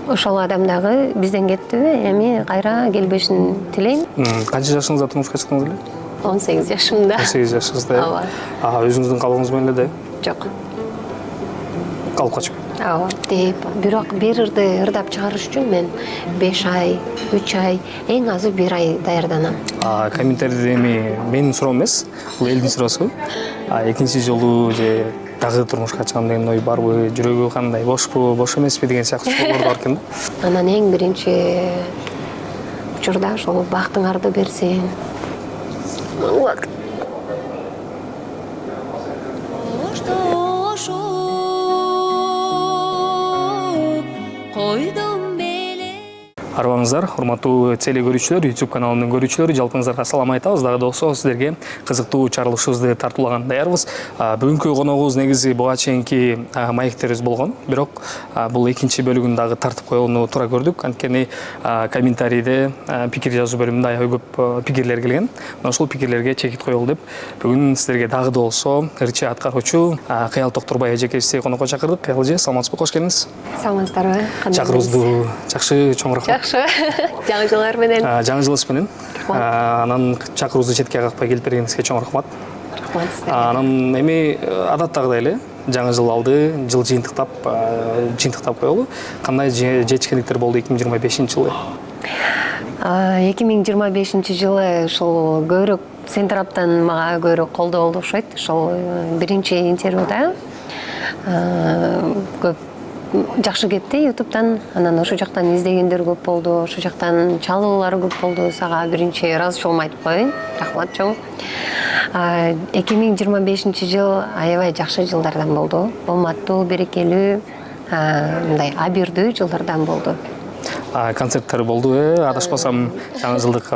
ошол адам дагы бизден кетти, эми кайра келбешин тилейм. Канча жашыңызда турмушка чыктыңыз эле? 18 жашымда. 18 жашыңызда. Ооба. Өзүңүздүн калыбыңыз менен эле да? Жок. Калып качып. Ооба. Деп, бирок бир ырды ырдап чыгарыш үчүн мен 5 ай, 3 ай, эң азы 1 ай даярданам. Комментарийде эми менин суроом эмес, бул элдин суроосу. Экинчи жолу же дагы турмушка чыгам деген ой барбы, жүрөгү кандай, бошпу, бош эмеспи деген сыяктуу суроолор бар экен да. Анан эң биринчи учурда ошол бактыңарды берсин. Арбаңыздар, урматтуу теле көрүүчүлөр, YouTube каналымдын көрүүчүлөрү, жалпыңыздарга салам айтабыз. Дагы да болсо сиздерге кызыктуу чыгарылышыбызды тартуулаган даярбыз. Бүгүнкү коногубуз негизи буга чейинки маектерибиз болгон, бирок бул экинчи бөлүгүн дагы тартып койгону туура көрдүк. Анткени комментарийде пикир жазуу бөлүмүндө аябай көп пикирлер келген. Ошол пикирлерге чекит коелу деп бүгүн сиздерге дагы да болсо ырчы аткаруучу Кыял Токтурбай эжекебизди конокко чакырдык. Кыял эже, саламатсызбы, кош келиңиз. Саламатсыздарбы? Чакырууңузду жакшы, чоң рахмат. Жаңы жылыңар менен. Жаңы жылыңыз менен. Анан чакырууңузду четке какпай келип бергениңизге чоң рахмат. Рахмат сизге. Анан эми адаттагыдай эле жаңы жыл алды, жыл жыйынтыктап коелу. Кандай жетишкендиктер болду 2025-жылы? 2025-жылы ушул көбүрөөк сен тараптан мага көбүрөөк колдоо болду окшойт. Ошол биринчи интервьюда көп жакшы кетти YouTube'дан. Анан ошол жактан издегендер көп болду, ошол жактан чалуулар көп болду. Сага биринчи ыраазычылыгымды айтып коеюн. Рахмат чоң. 2025-жыл аябай жакшы жылдардан болду. Болматтуу, берекелүү, мындай абийирдүү жылдардан болду. Концерттер болду, адашпасам, жаңы жылдык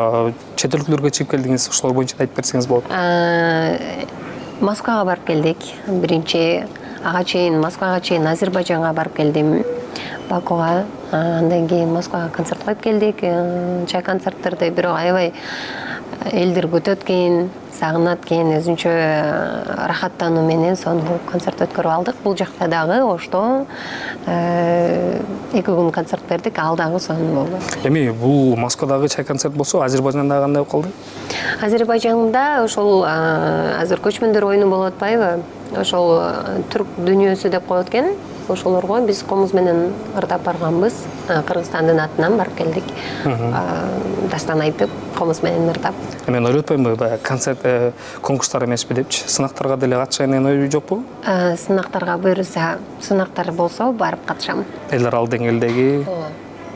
чет өлкөлөргө чыгып келдиңиз, ошолор боюнча айтып берсеңиз болот. Москвага барып келдик. Биринчи ага чейин Москвага чейин Азербайжанга барып келдим. Бакуга, андан кийин Москвага концерт коюп келдик. Чай концерттерде бирок аябай элдер күтөт экен, сагынат экен, өзүнчө рахаттануу менен сонун концерт өткөрүп алдык. Бул жакта дагы Ошто 2 күн концерт бердик, ал дагы сонун болду. Эми бул Москвадагы чай концерт болсо, Азербайжанда кандай болуп калды? Азербайжанда ошол азыр көчмөндөр оюну болуп атпайбы? Ошол түрк дүйнөсү деп коет экен. Ошолорго биз комуз менен ырдап барганбыз. Кыргызстандын атынан барып келдик. Дастан айтып, комуз менен ырдап. Мен ойлоп атпаймынбы, баягы концерт конкурстар эмеспи депчи, сынактарга деле катышайын деген ой жокпу? Сынактарга буйруса, сынактар болсо барып катышам. Эл аралык деңгээлдеги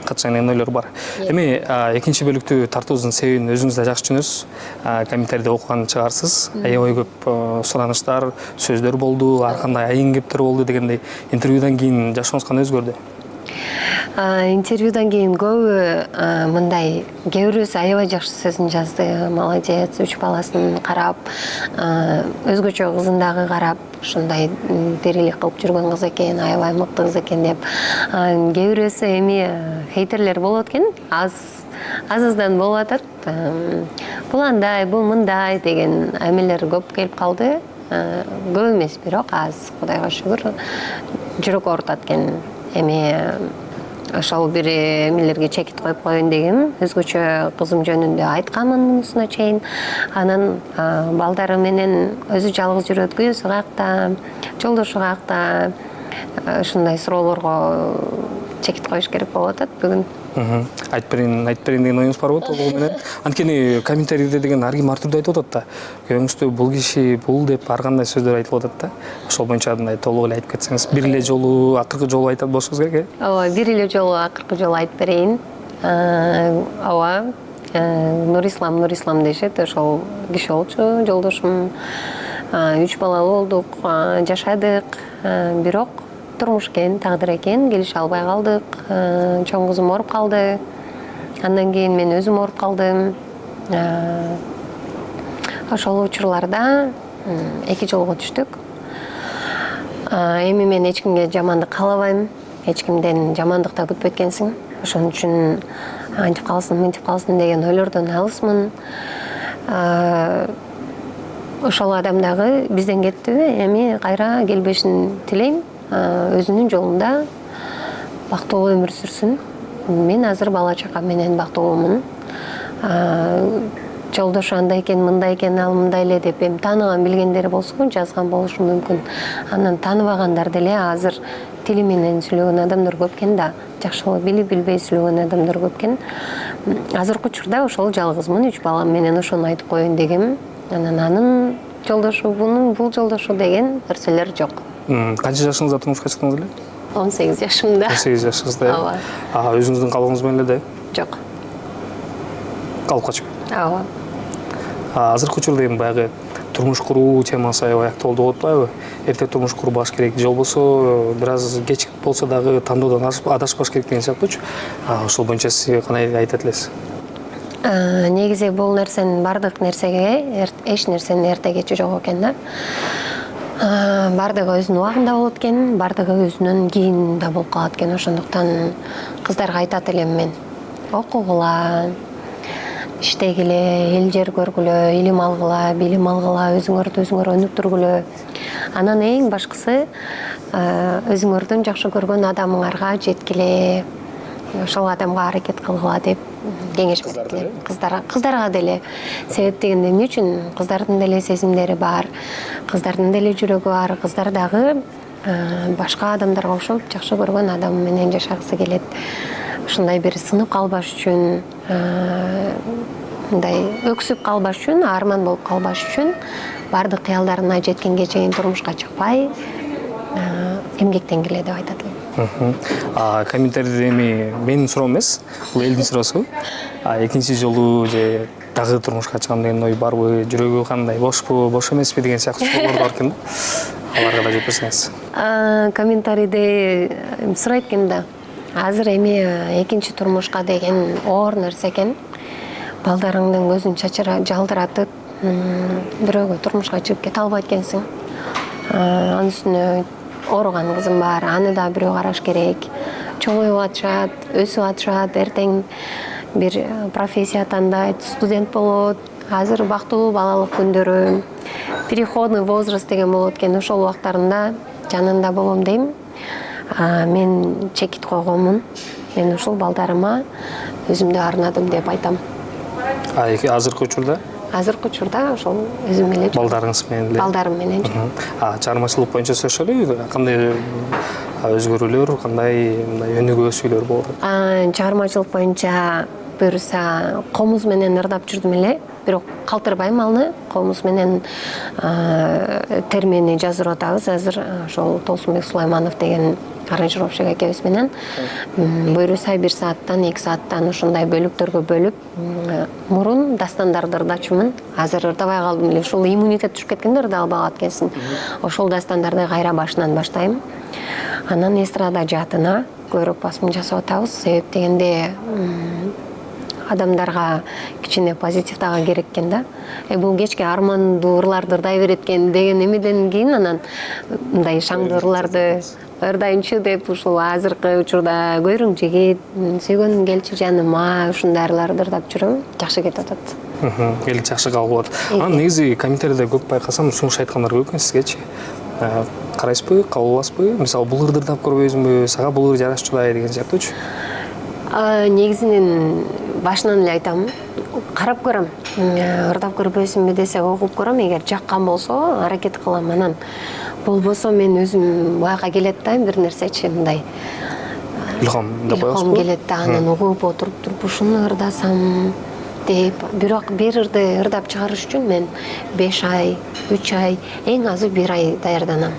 катышайын деген ойлор бар. Эми экинчи бөлүктү тартуубуздун себебин өзүңүз да жакшы түшүнөсүз. Комментарийде окуган чыгарсыз. Аябай көп суранычтар, сөздөр болду, ар кандай айын кептер болду дегендей. Интервьюдан кийин жашооңуз кандай өзгөрдү? Интервьюдан кийин көбү мындай, кээ бирөөсү аябай жакшы сөзүн жазды. Молодец, 3 баласын карап, өзгөчө кызын дагы карап, ушундай дирилик кылып жүргөн кыз экен, аябай мыкты кыз экен деп. Кээ бирөөсү эми хейтерлер болот экен, аздан болуп атат. Бул андай, бул мындай деген эмелер көп келип калды. Көп эмес, бирок аз, Кудайга шүгүр. Жүрөк оорутат экен. Эми ошол бир эмелерге чекит коюп коеюн дегем. Өзгөчө кызым жөнүндө айтканмын мунусуна чейин. Анан балдары менен өзү жалгыз жүрөт, күйөөсү каякта, жолдошу каякта, ушундай суроолорго чекит коюш керек болуп атат бүгүн. Айтып берейин деген оюңуз барбы толугу менен? Анткени комментарийде деген ар ким ар түрдүү айтып атат да. Күйөөңүздө бул киши бул деп ар кандай сөздөр айтылып атат да. Ошол боюнча мындай толук эле айтып кетсеңиз, бир эле жолу, акыркы жолу айтат болушуңуз керек, Ооба, бир эле жолу, акыркы жолу айтып берейин. Ооба, Нурислам дешет, ошол киши болчу, жолдошум. 3 балалуу болдук, жашадык, бирок турмуш экен, тагдыр экен, келише албай калдык. Чоң кызым ооруп калды. Андан кийин мен өзүм ооруп калдым. Ошол учурларда 2 жолго түштүк. Эми мен эч кимге жамандык каалабайм. Эч кимден жамандык да күтпөйт экенсиң. Ошон үчүн антип калсын, мынтип калсын деген ойлордон алысмын. Ошол адам дагы бизден кетти, эми кайра келбешин тилейм. Өзүнүн жолунда бактылуу өмүр сүрсүн. Мен азыр бала чака менен бактылуумун. Жолдошу андай экен, мындай экен, ал мындай эле деп эми тааныган билгендери болсо жазган болушу мүмкүн. Анан тааныбагандар деле азыр тили менен сүйлөгөн адамдар көп экен да, жакшылап билип билбей сүйлөгөн адамдар көп экен. Азыркы учурда ошол жалгызмын, 3 балам менен ошону айтып коеюн дегем. Анан анын жолдошу, бул жолдошу деген нерселер жок. Канча жашыңызда турмушка чыктыңыз эле? 18 жашымда. 18 жашыңызда. Ооба. Өзүңүздүн калыбыңыз менен эле да? Жок. Калып качып. Ооба. Азыркы учурда эми баягы турмуш куруу темасы аябай актуалдуу болуп атпайбы? Эрте турмуш курбаш керек, же болбосо бир аз кеч болсо дагы тандоодон адашпаш керек деген сыяктуучу. Ошол боюнча сиз кандай айтат элесиз? Негизи бул нерсенин бардык нерсеге эч нерсенин эрте кечи жок экен да. Бардыгы өзүнүн убагында болот экен, бардыгы өзүнүн кийининде болуп калат экен. Ошондуктан кыздарга айтат элем мен: окугула, иштегиле, эл жер көргүлө, илим алгыла, билим алгыла, өзүңөрдү өзүңөр өнүктүргүлө. Анан эң башкысы өзүңөрдүн жакшы көргөн адамыңарга жеткиле, ошол адамга аракет кылгыла деп кеңеш берет элем. Кыздарга деле. Себеп дегенде эмне үчүн? Кыздардын деле сезимдери бар, кыздардын деле жүрөгү бар. Кыздар дагы башка адамдарга окшоп жакшы көргөн адам менен жашагысы келет. Ушундай бир сынып калбаш үчүн, мындай өксүп калбаш үчүн, арман болуп калбаш үчүн бардык кыялдарына жеткенге чейин турмушка чыкпай эмгектенгиле деп айтат элем. Комментарийде эми менин суроом эмес, бул элдин суроосу. Экинчи жолу же дагы турмушка чыгам деген ой барбы, жүрөгү кандай, бошпу, бош эмеспи деген сыяктуу суроолор бар экен да. Аларга да жооп берсеңиз. Комментарийде сурайт экен да. Азыр эми экинчи турмушка деген оор нерсе экен. Балдарыңдын көзүн жалдыратып, бирөөгө турмушка чыгып кете албайт экенсиң. Анын үстүнө ооруган кызым бар, аны да бирөө караш керек. Чоңоюп атышат, өсүп атышат, эртең бир профессия тандайт, студент болот. Азыр бактылуу балалык күндөрү, переходный возраст деген болот экен. Ошол убактарында жанында болом дейм. Мен чекит койгонмун. Мен ушул балдарыма өзүмдү арнадым деп айтам. Азыркы учурда? Азыркы учурда ошол өзүм эле. Балдарыңыз менен эле? Балдарым менен. Чыгармачылык боюнча сөйлөшөлү, кандай өзгөрүүлөр, кандай өнүгүүсүлөр болду? Чыгармачылык боюнча буюрса комуз менен ырдап жүрдүм эле, бирок калтырбайм аны. Комуз менен термени жаздырып атабыз азыр ошол Толсунбек Сулайманов деген аранжировщик экебиз менен. Буюрса 1 сааттан 2 сааттан ушундай бөлүктөргө бөлүп, мурун дастандарды ырдачумун. Азыр ырдабай калдым эле. Ушул иммунитет түшүп кеткен да, ырдап албагат экенсиң. Ошол дастандарды кайра башынан баштайм. Анан эстрада жаатына көбүрөөк басым жасап атабыз. Себеп дегенде адамдарга кичине позитив дагы керек экен да. Бул кечке армандуу ырларды ырдай берет экен деген эмеден кийин анан мындай шаңдуу ырларды ырдайынчы деп ушул азыркы учурда көйрөң жигит, сүйгөн келчи жаныма, ушундай ырларды ырдап жүрөм. Жакшы кетип атат. Эл жакшы кабыл алат. Анан негизи комментарийде көп байкасам сунуш айткандар көп экен сизгечи. Карайсызбы, кабыл аласызбы? Мисалы бул ырды ырдап көрбөйсүңбү, сага бул ыр жарашчулай деген сыяктуучу. Негизинен башынан эле айтам, карап көрөм. Ырдап көрбөйсүңбү десе окуп көрөм, эгер жаккан болсо аракет кылам. Анан болбосо мен өзүм буяка келет да бир нерсечи мындай. Илхам деп коесузбу? Илхам келет да, анан угуп отуруп ушуну ырдасам деп. Бирок бир ырды ырдап чыгарыш үчүн мен 5 ай, 3 ай, эң азы 1 ай даярданам.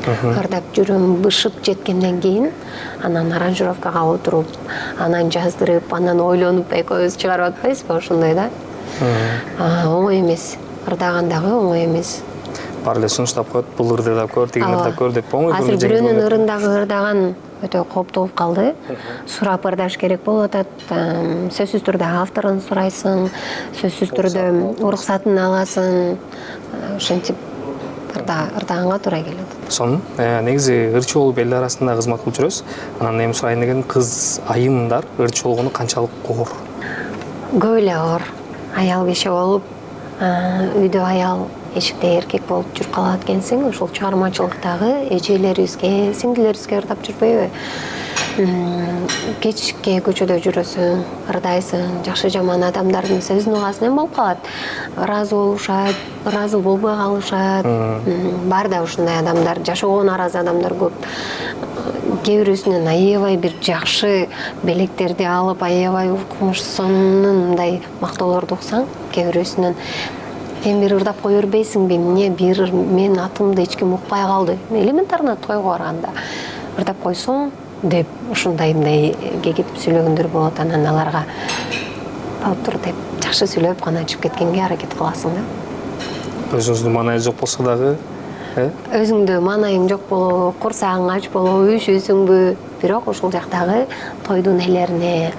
Ырдап жүрөм, бышып жеткенден кийин анан аранжировкага отуруп, анан жаздырып, анан ойлонуп экөөбүз чыгарып атпайбызбы ошондой да. Оңой эмес. Ырдаган дагы оңой эмес. Баары эле сунуштап коет, бул ырды ырдап көр, тигини ырдап көр деп оңой. Азыр бирөөнүн ырындагы ырдаган өтө кооптуу болуп калды. Сурап ырдаш керек болуп атат. Сөзсүз түрдө авторун сурайсың, сөзсүз түрдө уруксатын аласың. Ошентип ырдаганга туура келет. Сонун, негизи ырчы болуп эл арасында кызмат кылып жүрөбүз. Анан эми сурайын деген кыз айымдар ырчы болгону канчалык оор? Көп эле оор. Аял киши болуп, үйдө аял, эшикте эркек болуп жүрүп калат экенсиң, ошол чыгармачылыктагы эжелерибизге, сиңдилерибизге ырдап жүрбөйбү? кечке көчөдө жүрөсүң, ырдайсың, жакшы жаман адамдардын сөзүнүн угасынан болуп калат. Ыраазы болушат, ыраазы болбой калышат. Бар да ушундай адамдар, жашоого нааразы адамдар көп. Кээ бирөөсүнөн аябай бир жакшы белектерди алып, аябай укмуш сонун мындай мактоолорду уксаң, кээ бирөөсүнөн сен бир ырдап кое бербейсиңби, эмне бир менин атымды эч ким укпай калды. Элементарно тойго барганда ырдап койсоң деп ушундай мындай кегип сүйлөгөндөр болот. Анан аларга алып тур деп жакшы сүйлөп гана чыгып кеткенге аракет кыласың да. Өзүңүздүн маанайы жок болсо дагы, Өзүңдө маанайың жок болобу, курсагың ач болобу, үшүүсүңбү, бирок ушул жактагы тойдун ээлерине,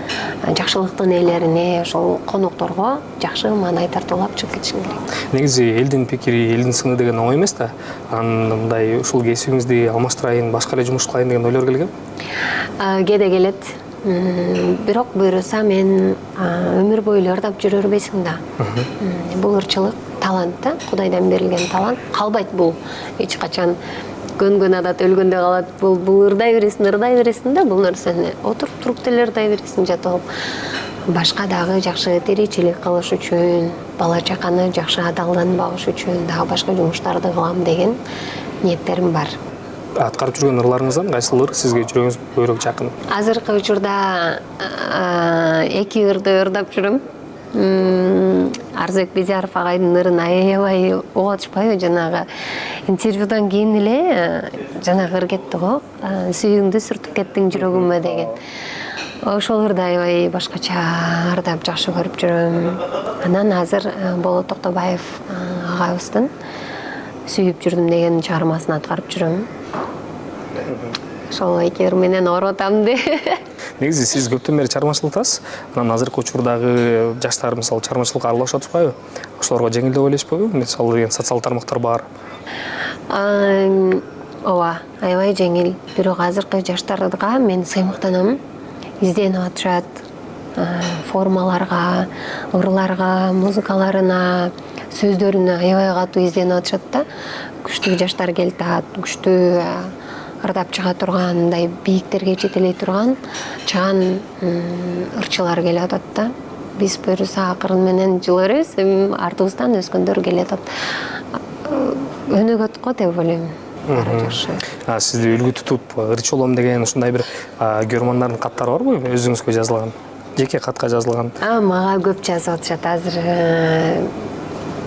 жакшылыктын ээлерине, ошол конокторго жакшы маанай тартуулап чыгып кетишиң керек. Негизи элдин пикири, элдин сыны деген оңой эмес да. Анан мындай ушул кесибиңизди алмаштырайын, башка эле жумуш кылайын деген ойлор келген? Кээде келет. Бирок буюрса мен өмүр бою эле ырдап жүрө бербейсиң да. Бул ырчылык, талант да, Кудайдан берилген талант. Калбайт бул эч качан. Көнгөн адат өлгөндө калат. Бул ырдай бересиң да, бул нерсени отуруп туруп деле ырдай бересиң жатып. Башка дагы жакшы тиричилик кылыш үчүн, бала чаканы жакшы адалдан багыш үчүн дагы башка жумуштарды кылам деген ниеттерим бар. Аткарып жүргөн ырларыңыздан кайсылыр сизге жүрөгүңүзгө көбүрөөк жакын? Азыркы учурда 2 ырды ырдап жүрөм. Арзыбек Безяров агайдын ырын аябай угуп атышпайбы? Жанагы интервьюдан кийин эле жанагы ыр кетти го. Сүйүңдү сүртүп кеттиң жүрөгүмө деген. Ошол ырды аябай башкача ырдап жакшы көрүп жүрөм. Анан азыр Болот Токтобаев агайыбыздын Сүйүп жүрдүм деген чыгармасын аткарып жүрөм. Ошол 2 ыр менен ооруп атам де. Негизи сиз көптөн бери чыгармачылыктасыз. Анан азыркы учурдагы жаштар мисалы чыгармачылыкка аралашып атышпайбы? Ошолорго жеңил деп ойлойсузбу? Мисалы деген социалдык тармактар бар. Ооба, аябай жеңил. Бирок азыркы жаштарга мен сыймыктанам. Изденип атышат. Формаларга, ырларга, музыкаларына, сөздөрүнө аябай катуу изденип атышат да. Күчтүү жаштар келатат, күчтүү ырдап чыга турган, мындай бийиктерге жетелей турган чаан ырчылар келип атат да. Биз буюрса акырын менен жылы беребиз, артыбыздан өскөндөр келип атат. Өнөгөт го деп ойлойм. Баары жакшы. Сизди үлгү тутуп ырчы болом деген ушундай бир көрөрмандардын каттары барбы? Өзүңүзгө жазылган, жеке катка жазылган? Мага көп жазып атышат азыр.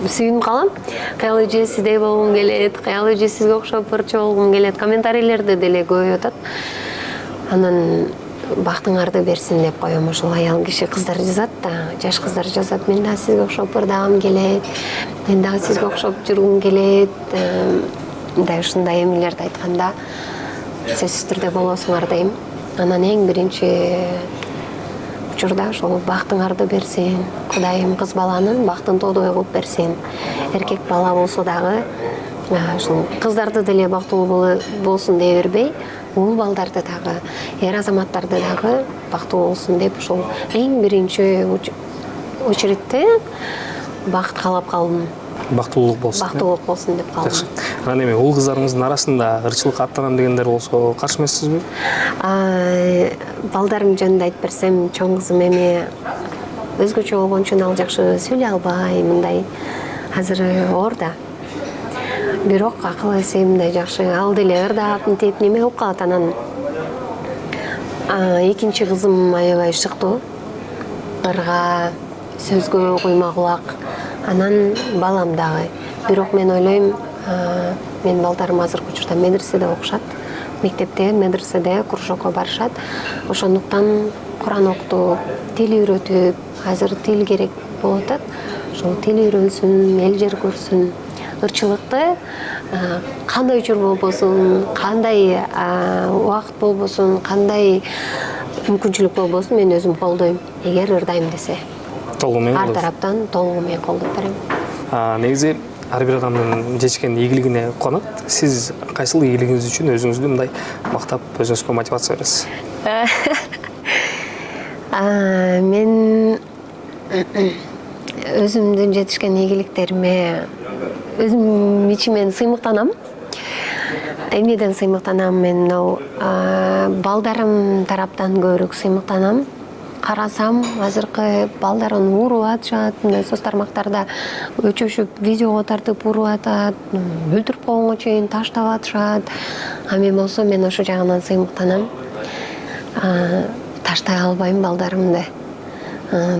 Сүйүнүп калам. Кыялы же сиздей болгум келет, кыялы же сизге окшоп ырчы болгум келет. Комментарийлерде деле көбөйүп атат. Анан бактыңарды берсин деп коем. Ошол аял киши кыздар жазат да, жаш кыздар жазат. Мен да сизге окшоп ырдагым келет. Мен дагы сизге окшоп жүргүм келет. Мындай ушундай эмелерди айтканда сөзсүз түрдө болосуңар дейм. Анан эң биринчи учурда ошол бактыңарды берсин. Кудайым кыз баланын бактын тоодой кылып берсин. Эркек бала болсо дагы ушул кыздарды деле бактылуу болсун дей бербей, уул балдарды дагы, эр азаматтарды дагы бактылуу болсун деп ошол эң биринчи очередте бакыт каалап калдым. Бактылуулук болсун. Бактылуулук болсун деп калдым. Анан эми уул кыздарыңыздын арасында ырчылыкка аттанам дегендер болсо каршы эмессизби? Балдарым жөнүндө айтып берсем, чоң кызым эми өзгөчө болгон үчүн ал жакшы сүйлөй албай, мындай азыр оор да. Бирок акыл эси мындай жакшы, ал деле ырдап мынтип неме кылып калат. Анан экинчи кызым аябай шыктуу, ырга, сөзгө куйма кулак. Анан балам дагы. Бирок мен ойлойм, мен балдарым азыркы учурда медреседе окушат. Мектепте, медреседе, кружокко барышат. Ошондуктан Куран окутуп, тил үйрөтүп, азыр тил керек болуп атат. Ошол тил үйрөнсүн, эл жер көрсүн. Ырчылыкты кандай учур болбосун, кандай убакыт болбосун, кандай мүмкүнчүлүк болбосун мен өзүм колдойм. Эгер ырдайм десе. Ар тараптан толугу менен колдоп берем. Негизи ар бир адамдын жечкен ийгилигине куанат. Сиз кайсыл ийгилигиңиз үчүн өзүңүздү мындай мактап, өзүңүзгө мотивация бересиз? Мен өзүмдүн жетишкен ийгиликтериме өзүм ичимен сыймыктанам. эмнеден сыймыктанам мен мынау балдарым тараптан көбүрөөк сыймыктанам. Карасам азыркы балдар уруп атышат, мына соц тармактарда өчөшүп видеого тартып уруп атат, өлтүрүп койгонго чейин таштап атышат. А мен болсо мен ошол жагынан сыймыктанам. Таштай албайм балдарымды.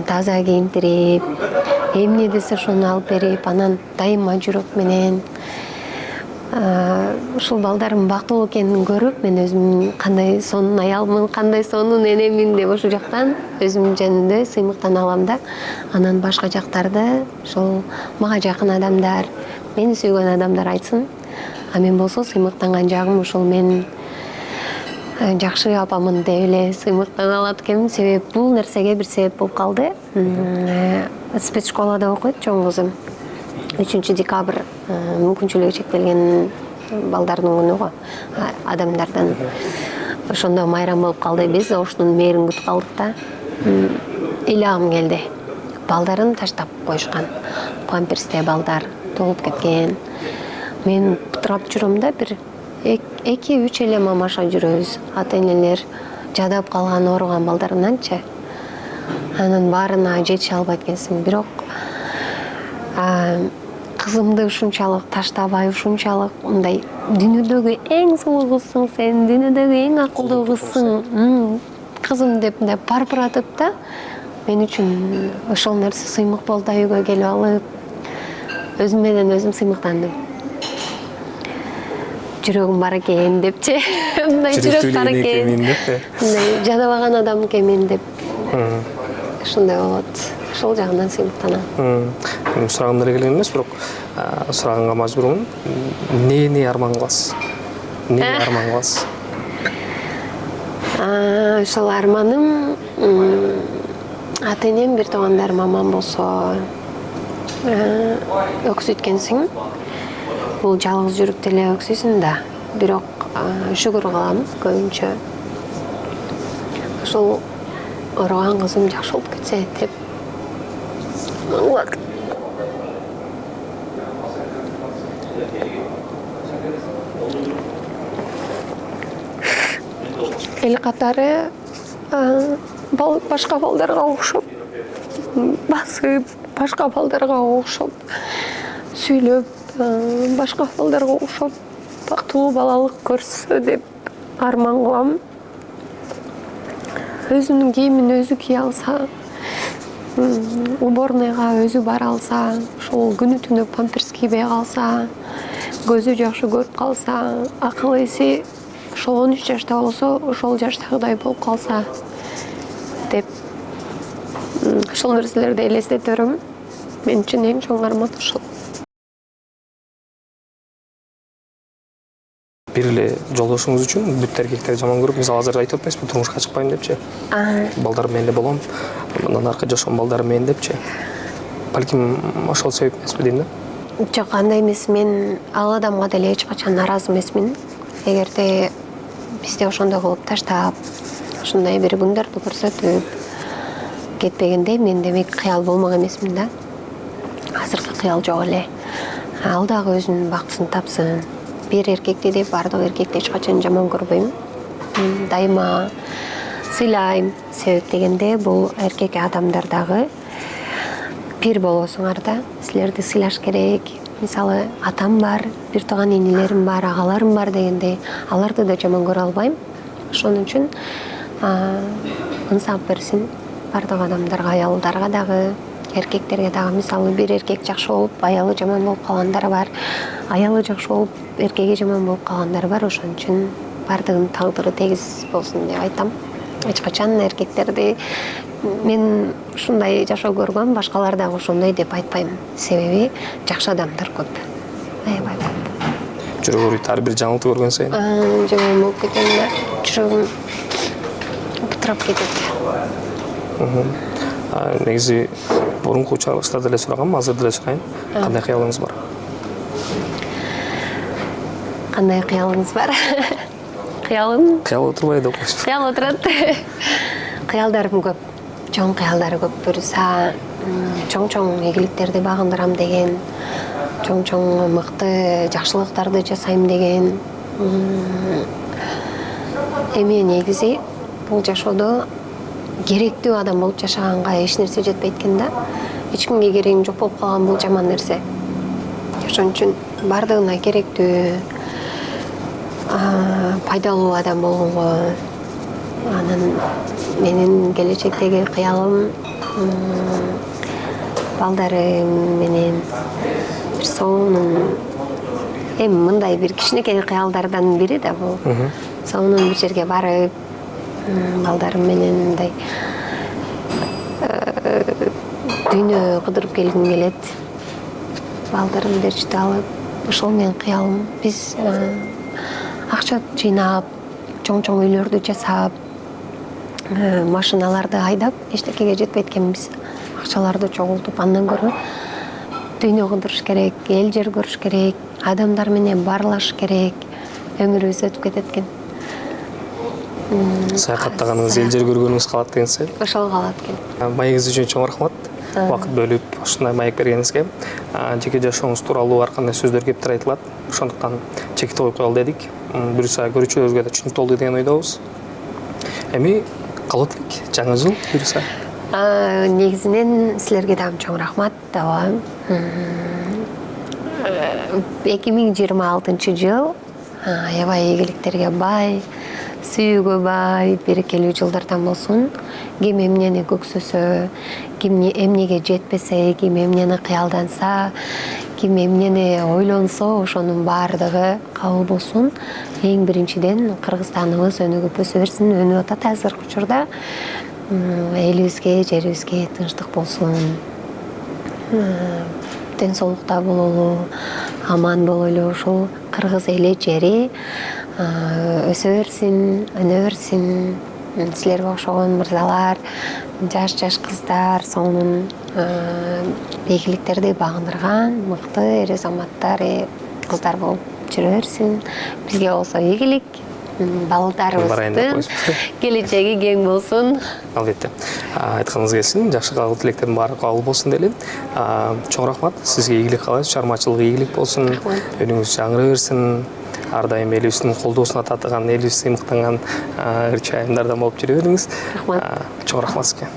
Таза кийинтирип, эмне десе ошону алып берип, анан дайыма жүрөк менен ушул балдарым бактылуу экенин көрүп, мен өзүм кандай сонун аялмын, кандай сонун энемин деп ошол жактан өзүм жөнүндө сыймыктана алам да. Анан башка жактарды ошол мага жакын адамдар, мени сүйгөн адамдар айтсын. А мен болсо сыймыктанган жагым ушул мен жакшы апамын деп эле сыймыктана алат экенмин. Себеби бул нерсеге бир себеп болуп калды. Спецшколада окуйт чоң кызым. 3 декабрь мүмкүнчүлүгү чектелген балдардын күнү го, адамдардан. Ошондо майрам болуп калды. Биз оштун мээрин күтүп калдык да. Ыйлагым келди. Балдарын таштап коюшкан. Памперсте балдар толуп кеткен. Мен пытырап жүрөм да, бир 2-3 эле мамаша жүрөбүз. Ата-энелер жадап калган, ооруган балдарынанчы. Анын баарына жетише албайт экенсиң. Бирок кызымды ушунчалык таштабай, ушунчалык мындай дүйнөдөгү эң сулуу кызсың сен, дүйнөдөгү эң акылдуу кызсың, кызым деп мындай парпыратып да, мен үчүн ошол нерсе сыймык болду да. Үйгө келип алып, өзүм менен өзүм сыймыктандым. Жүрөгүм бар экен депчи, мындай жүрөк бар экен, мындай жадабаган адам экенмин деп, ушундай болот. Ошол жагынан сыймыктанам. Сурагым эле келген эмес, бирок сураганга мажбурмун. Эмнени арман кыласыз? Эмнени арман кыласыз? Ошол арманым ата-энем, бир туугандар мамам болсо өксүйткенсиң. Бул жалгыз жүрүп деле өксүйсүң да. Бирок шүгүр кылам көбүнчө. Ошол ооруган кызым жакшы болуп кетсе деп. Эл катары башка балдарга окшоп басып, башка балдарга окшоп сүйлөп, башка балдарга окшоп бактылуу балалык көрсө деп арман кылам. Өзүнүн кийимин өзү кие алса, уборныйга өзү бара алса, ошол күнү түнү памперс кийбей калса, көзү жакшы көрүп калса, акыл эси ошол 13 жашта болсо, ошол жаштагыдай болуп калса деп ошол нерселерди элестете берем. Мен үчүн эң чоң арман ошол. Бир эле жолдошуңуз үчүн бүт эркектерди жаман көрүп, мисалы азыр айтып атпайсызбы, турмушка чыкпайм депчи. Балдарым менен эле болом, мындан аркы жашоом балдарым менен депчи. Балким ошол себеп эмеспи дейм да. Жок, андай эмес. Мен ал адамга деле эч качан наразы эмесмин. Эгерде бизде ошондой кылып таштап, ушундай бир күндөрдү көрсөтүп кетпегенде, мен демек кыял болмок эмесмин да. Азыркы кыял жок эле. Ал дагы өзүнүн бактысын тапсын. Бир эркекти деп баардык эркекти эч качан жаман көрбөйм. Дайыма сыйлайм. Себеп дегенде бул эркек адамдар дагы пир болосуңар да. Силерди сыйлаш керек. Мисалы, атам бар, бир тууган энелерим бар, агаларым бар дегенде, аларды да жаман көрө албайм. Ошон үчүн ынсап берсин баардык адамдарга, аялдарга дагы, эркектерге дагы. Мисалы, бир эркек жакшы болуп, аялы жаман болуп калгандар бар. Аялы жакшы болуп, эркеги жаман болуп калгандар бар. Ошон үчүн баардыгынын тагдыры тегиз болсун деп айтам. Эч качан эркектерди мен ушундай жашоо көргөм, башкалар дагы ошондой деп айтпайм. Себеби жакшы адамдар көп. Аябай көп. Жүрөгү ооруйт ар бир жаңылык көргөн сайын. Жүрөгүм ооруп кетем да. Жүрөгүм бутурап кетет. Негизи бурунку чыгарылышта деле сурагам, азыр деле сурайын. Кандай кыялыңыз бар? Кандай кыялыңыз бар? Кыялым? Кыял отурбай деп койсуз. Кыял отурат. Кыялдарым көп. Чоң кыялдары көп. Буюрса, чоң ийгиликтерди багындырам деген, чоң мыкты жакшылыктарды жасайм деген, Эми негизи бул жашоодо керектүү адам болуп жашаганга эч нерсе жетпейт экен да. Эч кимге керегиң жок болуп калган бул жаман нерсе. Ошон үчүн бардыгына керектүү, пайдалуу адам болгонго, анан менин келечектеги кыялым балдарым менен бир сонун, эми мындай бир кичинекей кыялдардан бири да бул. Сонун бир жерге барып, балдарым менен мындай дүйнө кыдырып келгим келет. Балдарымды эрчите алып, ошол менин кыялым. Биз акча жыйнап, чоң үйлөрдү жасап, машиналарды айдап эчтекеге жетпейт экенбиз. Акчаларды чогултуп, андан көрө дүйнө кыдырыш керек, эл жер көрүш керек, адамдар менен баарлашыш керек. Өмүрүбүз өтүп кетет экен. Саякаттаганыңыз, эл жер көргөнүңүз калат дегенсиз. Ошол калат экен. Маегиңиз үчүн чоң рахмат. Убакыт бөлүп ушундай маек бергениңизге. Жеке жашооңуз тууралуу ар кандай сөздөр кептир айтылат. Ошондуктан чекит коюп коелу дедик. Буюрса көрүүчүлөрүбүзгө да түшүнүктүү болду деген ойдобуз. Эми калат элек, жаңы жыл буюрса. Негизинен силерге дагы чоң рахмат. 2026 жыл аябай ийгиликтерге бай, сүйүүгө бай, берекелүү жылдардан болсун. Ким эмнени көксөсө, ким эмнеге жетпесе, ким эмнени кыялданса, ким эмнени ойлонсо, ошонун баардыгы кабыл болсун. Эң биринчиден Кыргызстаныбыз өнүгүп өсө берсин, өнүгүп атат азыркы учурда. Элибизге, жерибизге тынчтык болсун. Ден соолукта бололу, аман бололу, ушул кыргыз эли жери өсө берсин, өнө берсин. Силерге окшогон мырзалар, жаш кыздар, сонун ийгиликтерди багындырган мыкты эр азаматтар, кыздар болуп жүрө берсин. Бизге болсо ийгилик, балдарыбыздын келечеги кең болсун. Албетте. Айтканыңыз келсин, жакшы кабыл тилектердин баары кабыл болсун деле. Чоң рахмат. Сизге ийгилик каалайбыз, чыгармачылыгы ийгилик болсун. Өнүңүз жаңыры берсин. Ар дайым элибиздин колдоосуна татыган, элибиз сыймыктанган ырчы айымдардан болуп жүрө бериңиз. Чоң рахмат сизге.